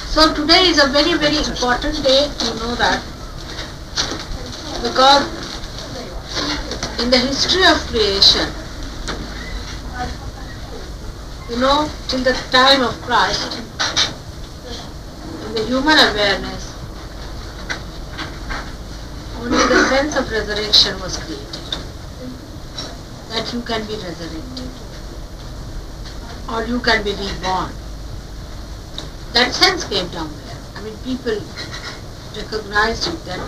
So today is a very, very important day, you know that, because in the history of creation, till the time of Christ, in the human awareness, only the sense of resurrection was created. That you can be resurrected, or you can be reborn. That sense came down there. I mean, people recognized it, that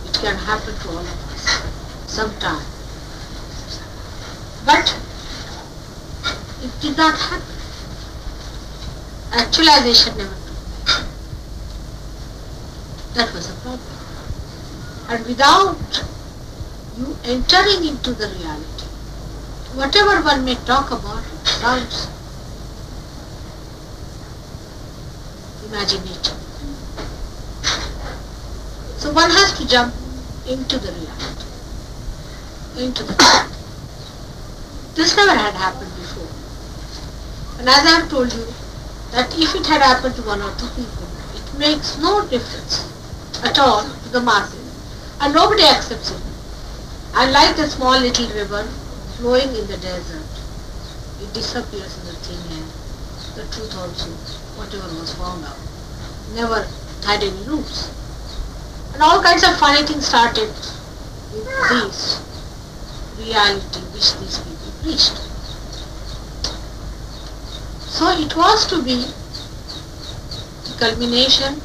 it can happen to all of us sometime. But it did not happen. Actualization never took place. That was the problem. And without you entering into the reality, whatever one may talk about, it sounds imaginative. So one has to jump into the reality, into the truth. This never had happened before. And as I have told you, that if it had happened to one or two people, it makes no difference at all to the masses. And nobody accepts it. And like the small little river flowing in the desert, it disappears in the thin air. The truth also, whatever was found out, never had any roots. And all kinds of funny things started with this reality which these people preached. So it was to be the culmination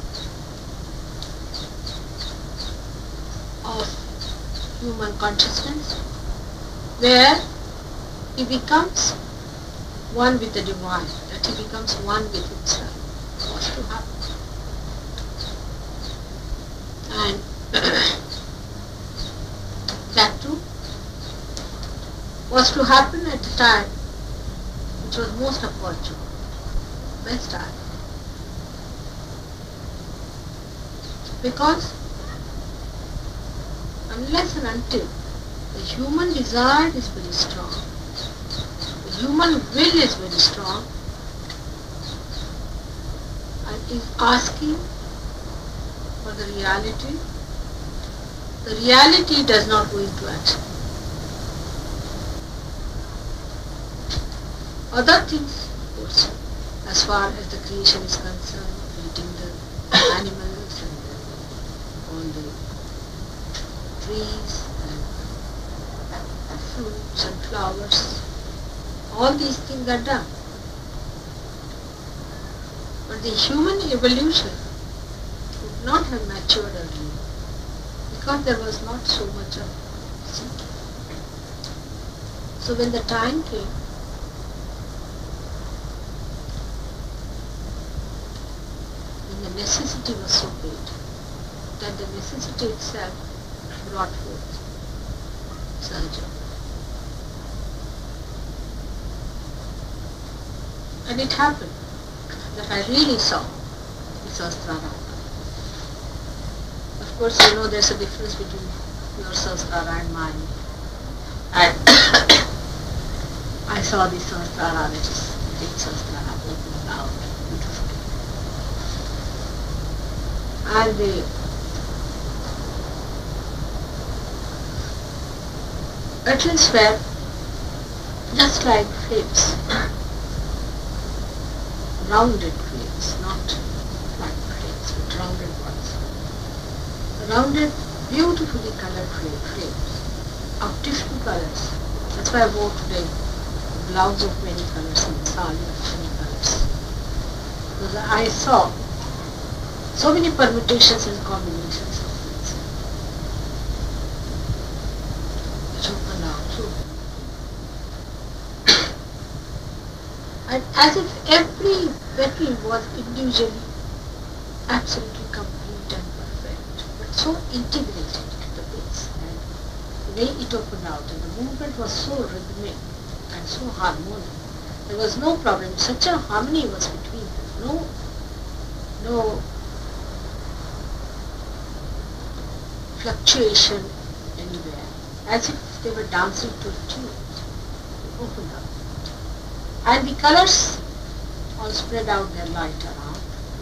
of human consciousness, where he becomes one with the divine, that he becomes one with himself. It was to happen. And that too was to happen at a time which was most opportune, best time. Because unless and until the human desire is very strong, the human will is very strong, and is asking for the reality does not go into action. Other things, of course, as far as the creation is concerned, eating the animals and all the trees and fruits and flowers, all these things are done. But the human evolution would not have matured earlier, because there was not so much of seeking. So when the time came, when the necessity was so great, that the necessity itself brought forth surgery. And it happened that I really saw the Sahastrara. Of course, you know there's a difference between your Sahastrara and mine. And I saw the Sahastrara, that is the big Sahastrara, opening out beautifully. And the petals were just like flames, rounded flames, not flat flames, but rounded ones. Rounded, beautifully colored flames of different colors. That's why I wore today a blouse of many colors and a sari of many colors. Because I saw so many permutations and combinations of things which opened out so. And as if every petal was individually absolutely complete and perfect, but so integrated to the base. And the way it opened out, and the movement was so rhythmic and so harmonic. There was no problem. Such a harmony was between them. No fluctuation anywhere. As if they were dancing to a tune. They opened up. And the colors all spread out their light around.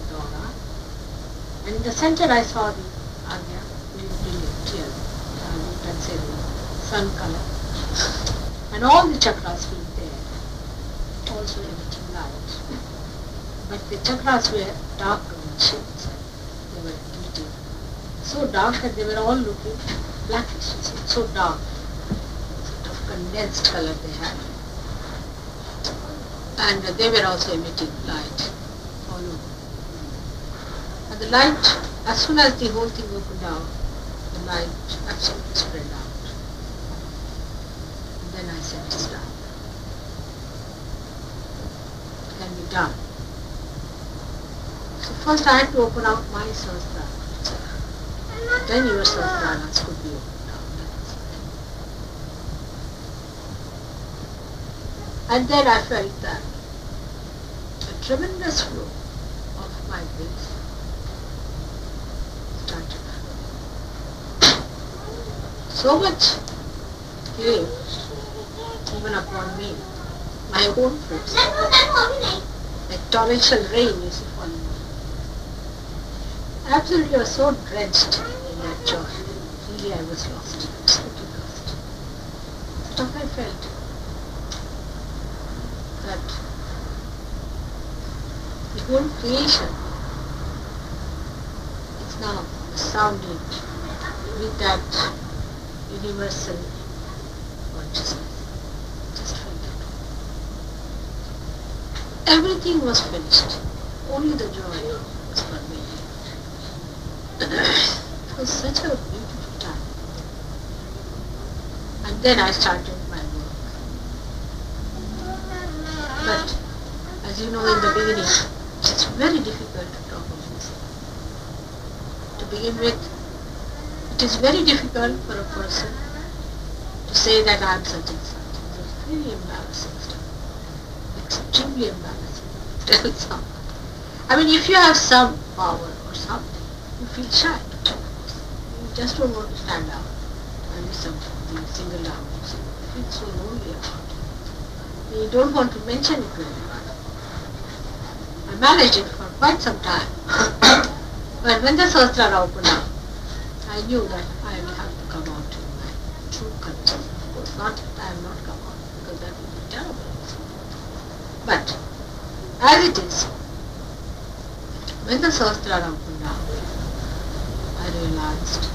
Dora. And in the center I saw the Agya, very brilliant here. You can say the sun color. And all the chakras being there, also emitting light. But the chakras were darker in shape. They were emitting so dark that they were all looking blackish, so dark. Sort of condensed color they had. And they were also emitting light all over. And the light, as soon as the whole thing opened out, the light absolutely spread out. And then I said, it's done. It can be done. So first I had to open out my Sahastrara. Then your Sahastraras could be opened out. And then I felt that a tremendous flow of my grace started. So much came even upon me, my own fruits, like torrential rain used to fall on me. Absolutely, I was so drenched in that joy. Really, I was lost, absolutely lost. So I felt that the whole creation is now sounding with that universal consciousness. Just felt that. Everything was finished. Only the joy was pervading. It was such a beautiful time. And then I started my work. But as you know, in the beginning, it's very difficult to talk of this. To begin with, it is very difficult for a person to say that I am such and such. It's very embarrassing stuff. Extremely embarrassing to tell someone. I mean, if you have some power or something, you feel shy to tell us. You just don't want to stand out and be singled out. You feel so lonely about it. You don't want to mention it to anyone. I managed it for quite some time. But when the Sahastrara opened up, I knew that I will have to come out in my true colors. Of course, not that I have not come out, because that would be terrible. But as it is, when the Sahastrara opened up, I realized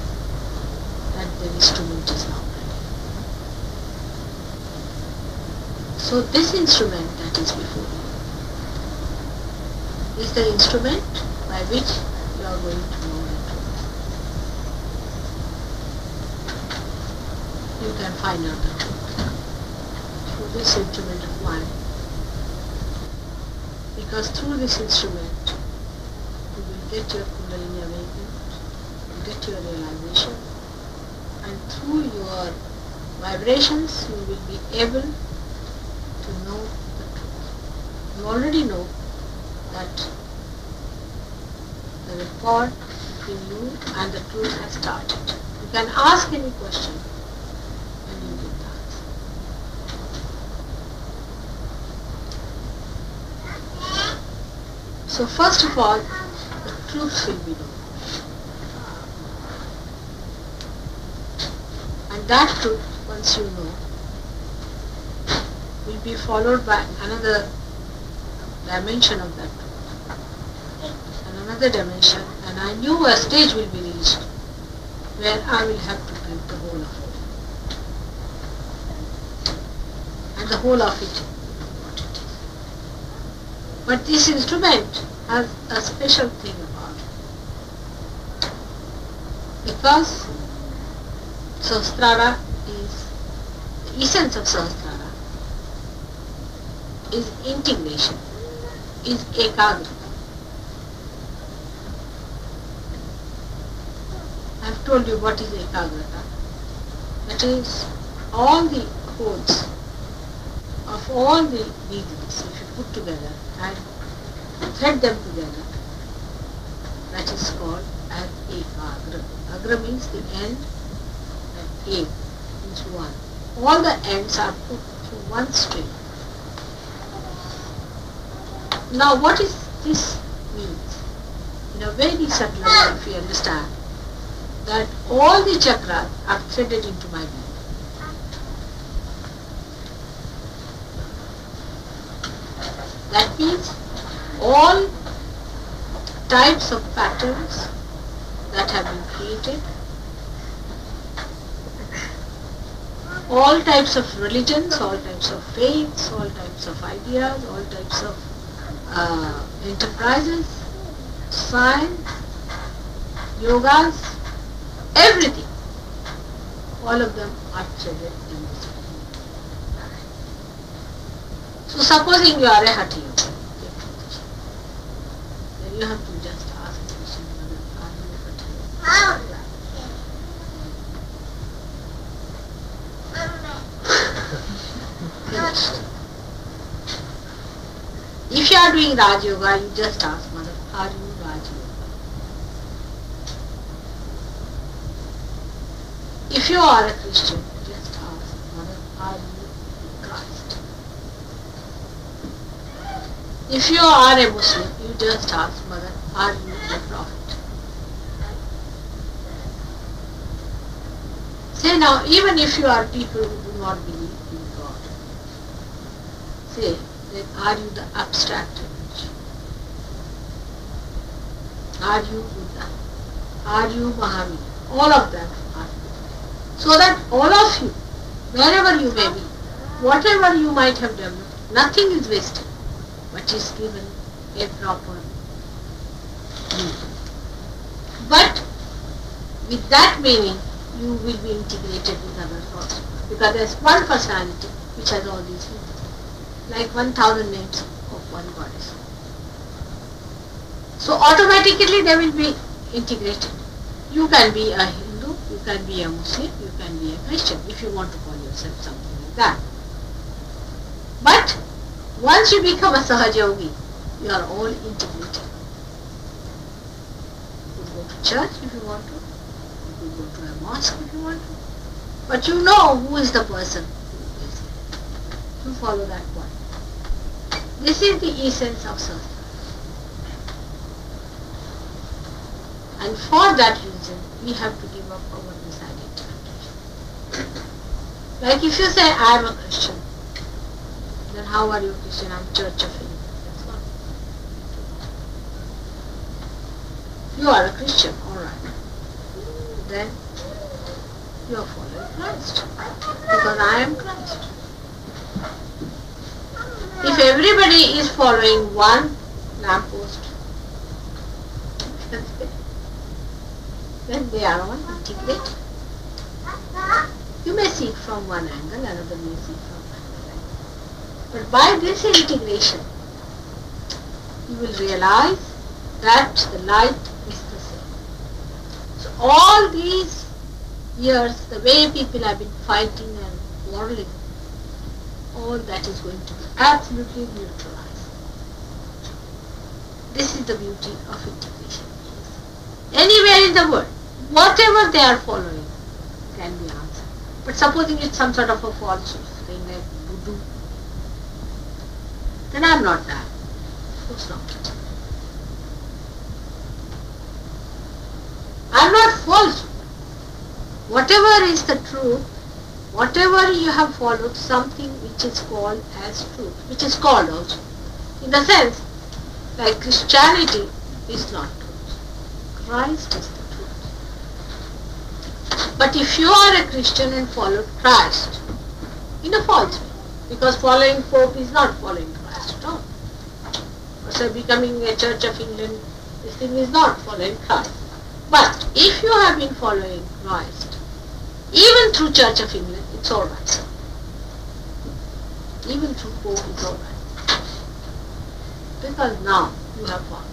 that the instrument is now ready. So this instrument that is before you is the instrument by which you are going to know the truth. You can find out the truth through this instrument of mine. Because through this instrument, you will get your Kundalini awakened, get your realization, and through your vibrations you will be able to know the truth. You already know that the rapport between you and the truth has started. You can ask any question and you get the answer. So first of all, the truth will be known. And that truth, once you know, will be followed by another dimension of that truth. And another dimension, and I knew a stage will be reached where I will have to give the whole of it. And the whole of it is what it is. But this instrument has a special thing about it. Because Sahastrara is, the essence of Sahastrara is integration, is ekagrata. I have told you what is ekagrata. That is all the codes of all the needles, if you put together and thread them together, that is called as ekagra. Agra means the end, and A means one. All the ends are put through one string. Now what is this means? in a very subtle level, if you understand that all the chakras are threaded into my being. That means all types of patterns that have been created, all types of religions, all types of faiths, all types of ideas, all types of enterprises, science, yogas, everything, all of them are threaded in this way. So supposing you are a Hatha yogi, then you have to just ask the question, are you a Hatha yogi? Finished. If you are doing Raj Yoga, you just ask Mother, are you Raj Yoga? If you are a Christian, just ask Mother, are you Christ? If you are a Muslim, you just ask Mother, are you the Prophet? Say now, even if you are people who do not believe in God, say, then are you the abstract image? Are you Buddha? Are you Mahavir? All of them are. So that all of you, wherever you may be, whatever you might have developed, nothing is wasted, but is given a proper meaning. But with that meaning, you will be integrated with others also. Because there is one personality which has all these meanings. Like 1,000 names of one goddess. So automatically they will be integrated. You can be a Hindu, you can be a Muslim, you can be a Christian, if you want to call yourself something like that. But once you become a Sahaja Yogi, you are all integrated. You could go to church if you want to, you could go to a mosque if you want to, but you know who is the person who is there. You follow that point. This is the essence of Sahastrara. And for that reason, we have to give up our misidentification. Like if you say, I am a Christian, then how are you a Christian? I am Church of England. That's not. You are a Christian, alright. Then you are following Christ. Because I am Christ. If everybody is following one lamppost, then they are all integrated. You may see it from one angle, another may see it from another angle. But by this integration, you will realize that the light is the same. So all these years, the way people have been fighting and quarreling, all that is going to be absolutely neutralized. This is the beauty of integration. Anywhere in the world, whatever they are following can be answered. But supposing it's some sort of a falsehood, saying like voodoo, then I am not that. Of course not. I am not false. Whatever is the truth, whatever you have followed, something which is called as truth, which is called also. In the sense, like Christianity is not truth. Christ is the truth. But if you are a Christian and follow Christ, in a false way, because following Pope is not following Christ at all. So becoming a Church of England, this thing is not following Christ. But if you have been following Christ, even through Church of England, it's alright. Even through Pope, it's alright. Because now you have found out.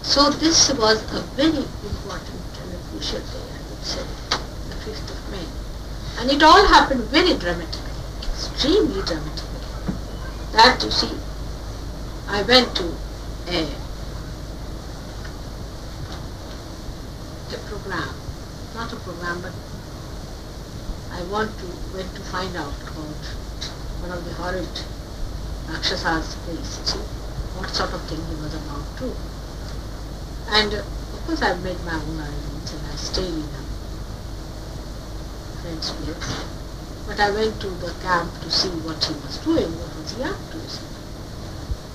So this was a very important and crucial day, I would say, the 5th of May. And it all happened very dramatically, extremely dramatically. That, you see, I went to a program, not a program, but I went to find out about one of the horrid Rakshasas place, see what sort of thing he was about to. And of course I made my own arrangements and I stayed in a friend's place. But I went to the camp to see what he was doing, what was he up to. See.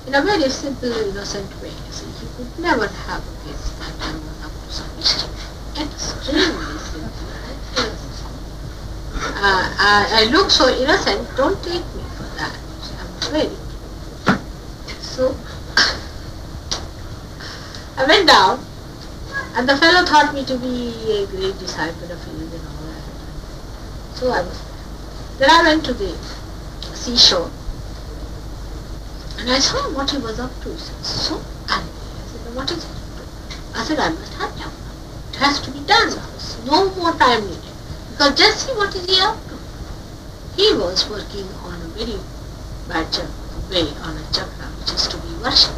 In a very simple, innocent way, see, he could never have guessed that I was up to some mischief. Extremely simple and innocent. I look so innocent, don't take me for that. I'm very. So I went down, and the fellow thought me to be a great disciple of his and all that. So I was there. Then I went to the seashore, and I saw what he was up to. He said, so angry. I said, what is he up to? I said, I must have done. It has to be done. There's no more time needed. Because just see what is he up to. He was working on a very bad way on a chakra, which is to be worshipped.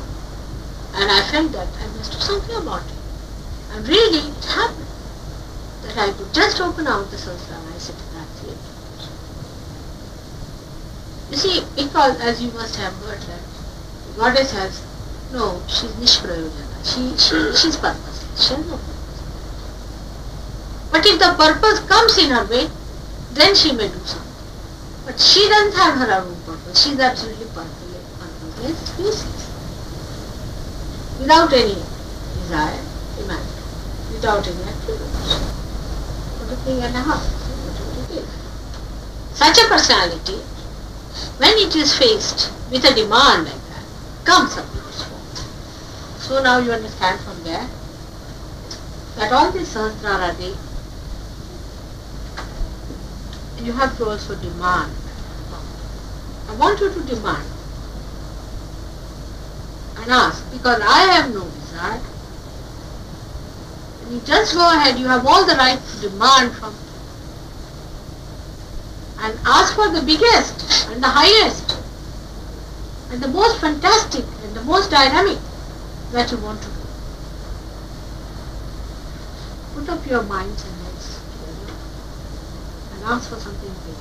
And I felt that I must do something about it. And really, it happened that I could just open out the Sahastrara. I said, that's it. You see, because as you must have heard that the goddess has, no, she's Nishprayojana. She's purposeless. She has no purpose. But if the purpose comes in her way, then she may do something. But she doesn't have her own purpose. She's absolutely purposeless, useless. Without any desire, imagine. Without any attributes. What a thing and a half. What it is. Such a personality, when it is faced with a demand like that, comes up with its form. So now you understand from there that all these Sahastrara, you have to also demand. I want you to demand and ask, because I have no desire. And you just go ahead, you have all the right to demand from me. And ask for the biggest and the highest and the most fantastic and the most dynamic that you want to do. Put up your minds and heads together and ask for something big.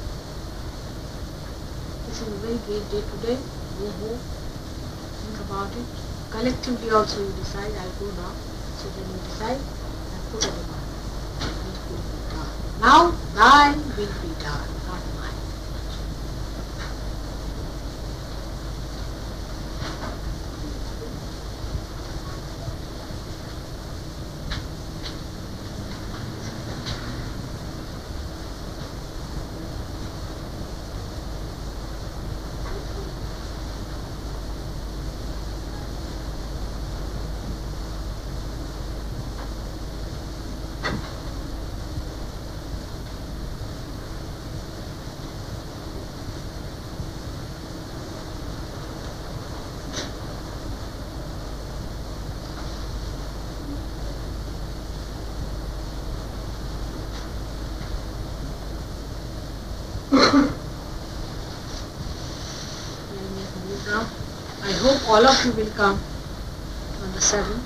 This is a very great day today. Go home, think about it. Collectively also you decide, I'll go now. So then you decide and put a demand. It will be done. Now thine will be done, not mine. I hope all of you will come on the 7th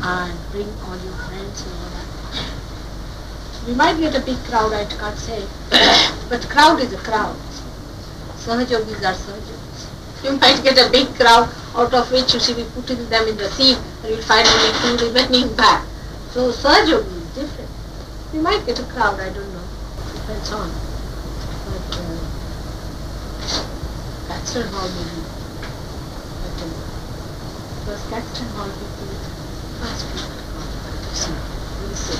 and bring all your friends and all that. We might get a big crowd, I can't say, but crowd is a crowd. Sahajogis are Sahajogis. You might get a big crowd out of which you should be putting them in the sea and you'll find only 2 remaining back. So Sahajogi is different. You might get a crowd, I don't know, depends on. But Caxton Hall maybe. Because Caxton Hall people ask people to come to see. We say,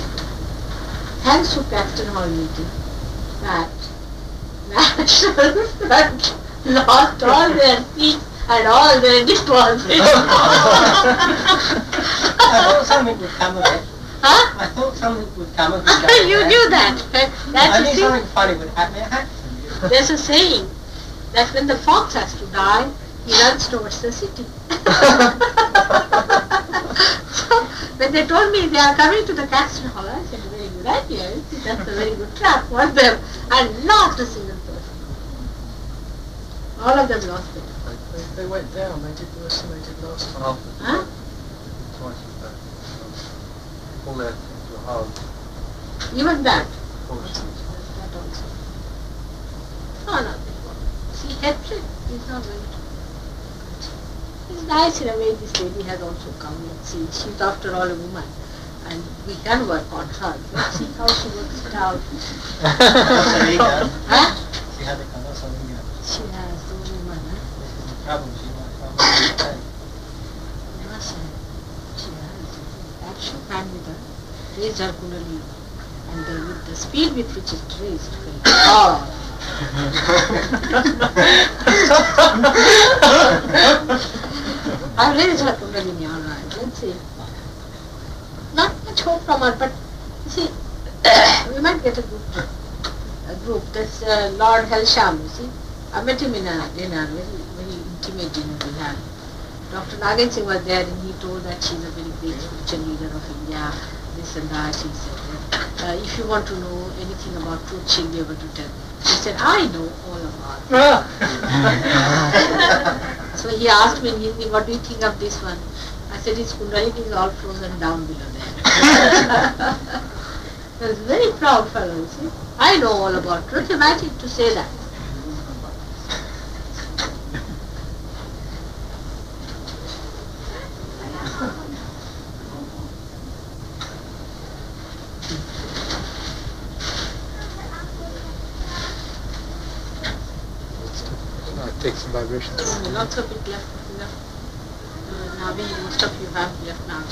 thanks to Caxton Hall meeting, that National Front lost all their seats and all their deposits. I thought something would come of it. Huh? I thought something would come of it. You knew that. I knew something funny would happen. There's a saying that when the fox has to die, he runs towards the city. So when they told me they are coming to the Caxton Hall, I said, very good idea. That's a very good trap for them. And not a single person. All of them lost it. They went down, they did worse than they did last time. Huh? Twice as bad. All their things were hard. Even that. Policies. That also. No, no. See, hatred is not going to. It's nice in a way this lady has also come. Let's see, she's after all a woman. And we can work on her. Let's see how she works it out. Huh? She had a kind of something. She has the woman, huh? Problem. She She has. That should hand with her. Raised her kundalini. And with the speed with which it raised. Oh. I've raised her kundalini, all right. Let's see. Not much hope from her, but you see, we might get a group. That's Lord Helsham, you see. I met him in a dinner, very intimate dinner we had. Dr. Nagan Singh was there and he told that she's a very great spiritual leader of India, this and that. He said, if you want to know anything about truth, she'll be able to tell. He said, I know all about it. So he asked me in Hindi, what do you think of this one? I said, his kundalini is all frozen down below there. He was a very proud fellow, you see. I know all about truth. Imagine to say that. Take some vibration. Lots of it left. Navi, most of you have left now.